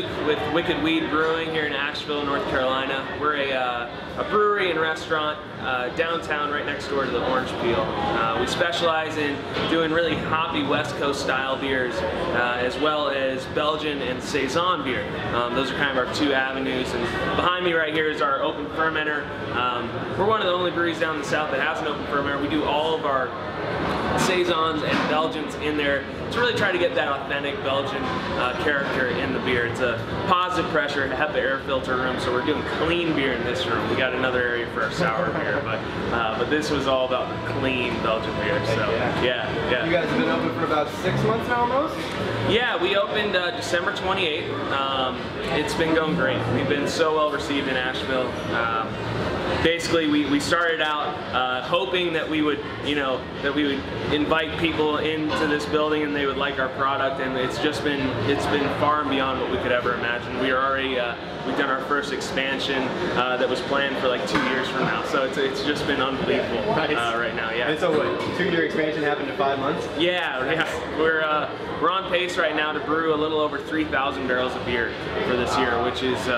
Luke with Wicked Weed Brewing here in Asheville, North Carolina. We're a brewery and restaurant downtown right next door to the Orange Peel. We specialize in doing really hoppy West Coast style beers as well as Belgian and Saison beer. Those are kind of our two avenues, and behind me right here is our open fermenter. We're one of the only breweries down in the south that has an open fermenter. We do all of our Saisons and Belgians in there to really try to get that authentic Belgian character in the beer. It's a positive pressure HEPA air filter room, so we're doing clean beer in this room. We got another area for our sour beer, but this was all about the clean Belgian beer. So yeah. You guys have been open for about 6 months now almost? Yeah, we opened December 28th. It's been going great. We've been so well received in Asheville. Basically, we started out hoping that we would, invite people into this building and they would like our product, and it's been far and beyond what we could ever imagine. We are already we've done our first expansion that was planned for like 2 years from now, so it's just been unbelievable right now. Yeah. And so what? 2-year expansion happened in 5 months? Yeah. We're on pace right now to brew a little over 3,000 barrels of beer for this year, which is just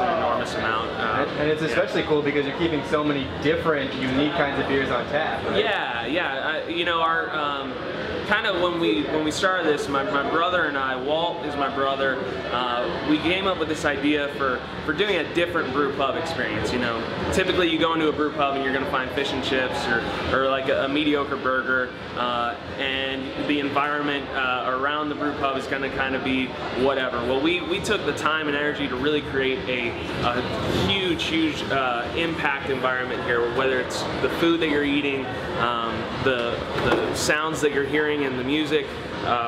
an enormous amount. And it's especially cool because you're keeping so many different, unique kinds of beers on tap. Right? Yeah. Our kind of when we started this, my brother and I, Walt is my brother, we came up with this idea for doing a different brew pub experience. Typically you go into a brew pub and you're going to find fish and chips or like a mediocre burger, and the environment around the brew pub is going to kind of be whatever. Well, we took the time and energy to really create a huge impact environment here, whether it's the food that you're eating, the sounds that you're hearing and the music,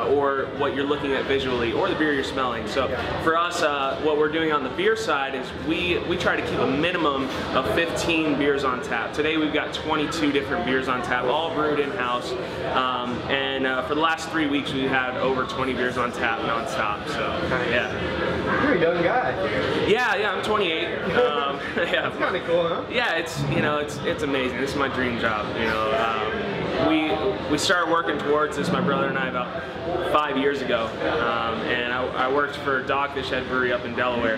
or what you're looking at visually, or the beer you're smelling. So for us, what we're doing on the beer side is we try to keep a minimum of 15 beers on tap. Today we've got 22 different beers on tap, all brewed in-house, and for the last 3 weeks we've had over 20 beers on tap non-stop. So yeah. You're a young guy. Yeah, I'm 28. Yeah. That's kind of cool, huh? Yeah, it's amazing. This is my dream job. We started working towards this, my brother and I, about 5 years ago, and I worked for Dogfish Head Brewery up in Delaware,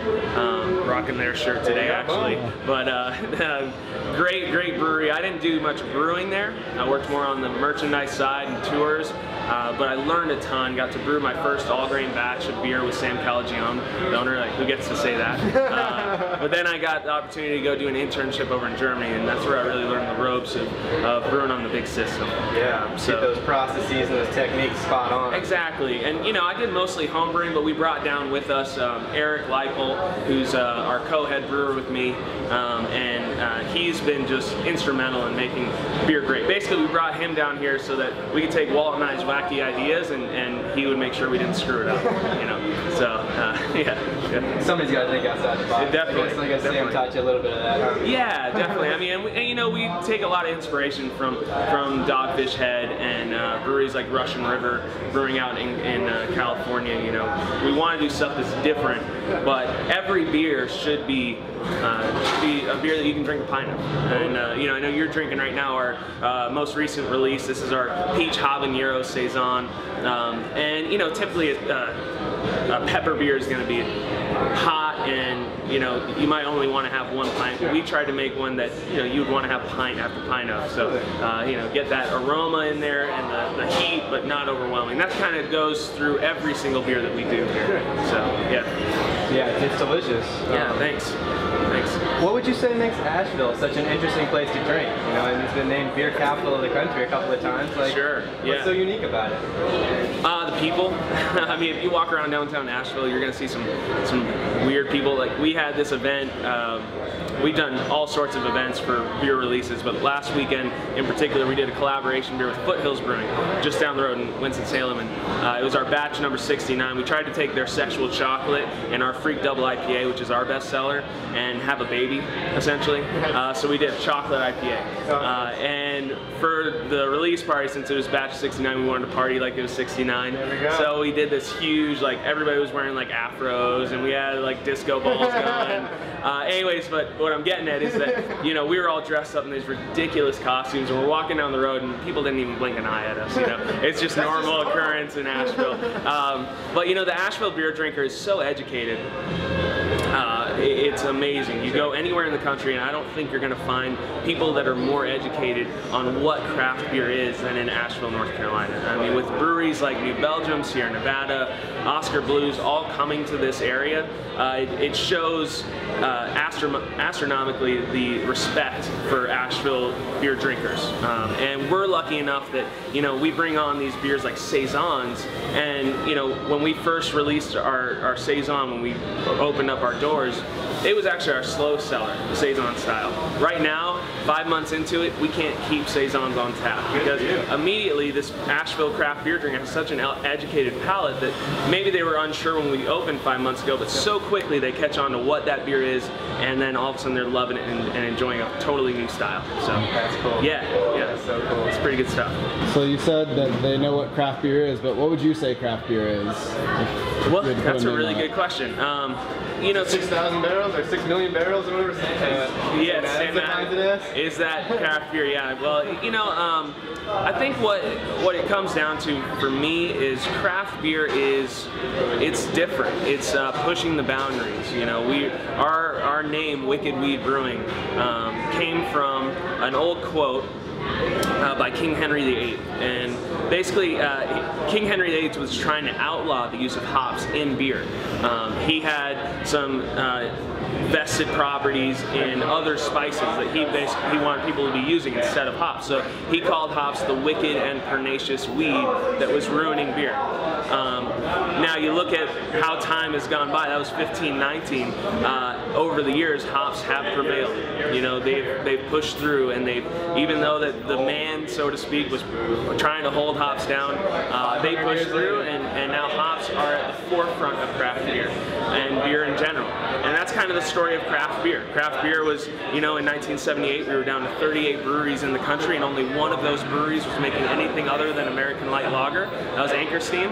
rocking their shirt today actually. But great brewery. I didn't do much brewing there. I worked more on the merchandise side and tours. But I learned a ton, got to brew my first all-grain batch of beer with Sam Calagione, the owner, like, who gets to say that? But then I got the opportunity to go do an internship over in Germany, and that's where I really learned the ropes of brewing on the big system. Yeah, so those processes and those techniques spot on. Exactly, and I did mostly home brewing, but we brought down with us Eric Leipold, who's our co-head brewer with me, and he's been just instrumental in making beer great. Basically, we brought him down here so that we could take Walt and I's wacky ideas, and he would make sure we didn't screw it up, So, yeah. Somebody's got to think outside the box. Definitely. I guess Sam taught you a little bit of that. Yeah, definitely. I mean, we take a lot of inspiration from Dogfish Head and breweries like Russian River Brewing out in California. We want to do stuff that's different, but every beer should be a beer that you can drink a pint of. And I know you're drinking right now our most recent release. This is our Peach Habanero Saison, and typically a pepper beer is going to be hot, and you might only want to have one pint. But we tried to make one that you'd want to have pint after pint of. So get that aroma in there and the heat, but not overwhelming. That kind of goes through every single beer that we do here. So yeah, it's delicious. Yeah, thanks. What would you say makes Asheville such an interesting place to drink? And it's been named beer capital of the country a couple of times. Sure. Yeah. What's so unique about it? The people. I mean, if you walk around downtown Asheville, you're gonna see some weird people. Like, we had this event. We've done all sorts of events for beer releases, but last weekend in particular we did a collaboration beer with Foothills Brewing just down the road in Winston-Salem, and it was our batch number 69. We tried to take their Sexual Chocolate and our Freak Double IPA, which is our best seller, and have a baby, essentially. So we did chocolate IPA. And for the release party, since it was batch 69, we wanted to party like it was 69. There we go. So we did this huge, like, everybody was wearing like afros, and we had like disco balls going. Anyways, but what what I'm getting at is that, you know, we were all dressed up in these ridiculous costumes, and we're walking down the road, and people didn't even blink an eye at us. You know, it's just normal occurrence in Asheville. But you know, the Asheville beer drinker is so educated. It's amazing. You go anywhere in the country, and I don't think you're going to find people that are more educated on what craft beer is than in Asheville, North Carolina. I mean, with breweries like New Belgium, Sierra Nevada, Oscar Blues, all coming to this area, it shows astronomically the respect for Asheville beer drinkers. And we're lucky enough that, you know, we bring on these beers like Saisons, and, you know, when we first released our Saison, when we opened up our doors, it was actually our slow seller, the Saison style. Right now, 5 months into it, we can't keep Saisons on tap because immediately this Asheville craft beer drinker has such an educated palate that maybe they were unsure when we opened 5 months ago, but so quickly they catch on to what that beer is, and then all of a sudden they're loving it and enjoying a totally new style. So that's cool. Yeah, that's so cool. It's pretty good stuff. So you said that they know what craft beer is, but what would you say craft beer is? Well, that's a really good question. You know, 6,000 barrels or 6 million barrels or whatever. Is that craft beer? Yeah. Well, you know, I think what it comes down to for me is craft beer it's different. It's pushing the boundaries. You know, our name Wicked Weed Brewing came from an old quote by King Henry VIII, and basically King Henry VIII was trying to outlaw the use of hops in beer. He had some vested properties in other spices that he wanted people to be using instead of hops. So he called hops the wicked and pernicious weed that was ruining beer. Now you look at how time has gone by. That was 1519. Over the years, hops have prevailed. You know, they've pushed through, and even though that the man, so to speak, was trying to hold hops down, they pushed through, and now hops are at the forefront of craft beer and beer in general. And that's kind of the story of craft beer. Craft beer was, you know, in 1978 we were down to 38 breweries in the country, and only one of those breweries was making anything other than American light lager. That was Anchor Steam.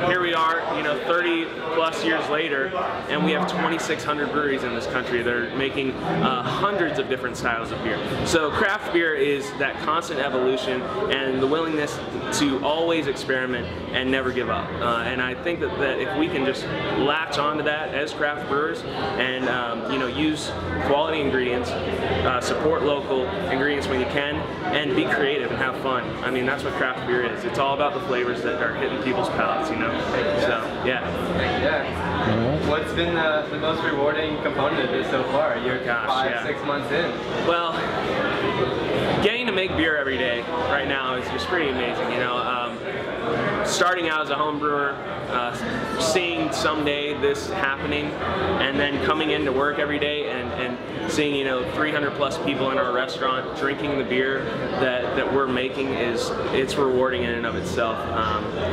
Here we are, you know, 30 plus years later, and we have 2,600 breweries in this country that are making hundreds of different styles of beer. So craft beer is that constant evolution and the willingness to always experiment and never give up. And I think that if we can just latch onto that as craft brewers and you know, use quality ingredients, support local ingredients when you can, and be creative and have fun. I mean, that's what craft beer is. It's all about the flavors that are hitting people's palates, you know? So, yeah. What's been the most rewarding component of this so far? You're 6 months in. Well, getting to make beer every day right now is just pretty amazing, you know? Starting out as a home brewer, seeing someday this happening, and then coming into work every day and seeing, you know, 300 plus people in our restaurant drinking the beer that we're making it's rewarding in and of itself.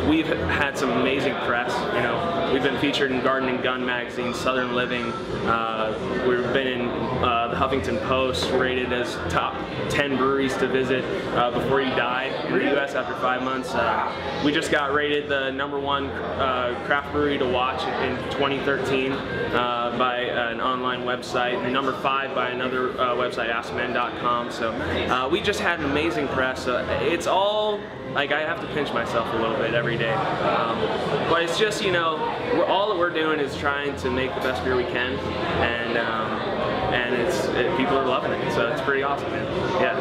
We've had some amazing press. You know, we've been featured in Garden and Gun magazine, Southern Living. We've been in the Huffington Post, rated as top 10 breweries to visit before you die in the U.S. after 5 months. We just got rated the #1 craft brewery to watch in 2013 by an online website, and the #5 by another website, AskMen.com. So we just had an amazing press. It's all, like, I have to pinch myself a little bit every day. But it's just, you know, all that we're doing is trying to make the best beer we can, and people are loving it. So it's pretty awesome, man. Yeah.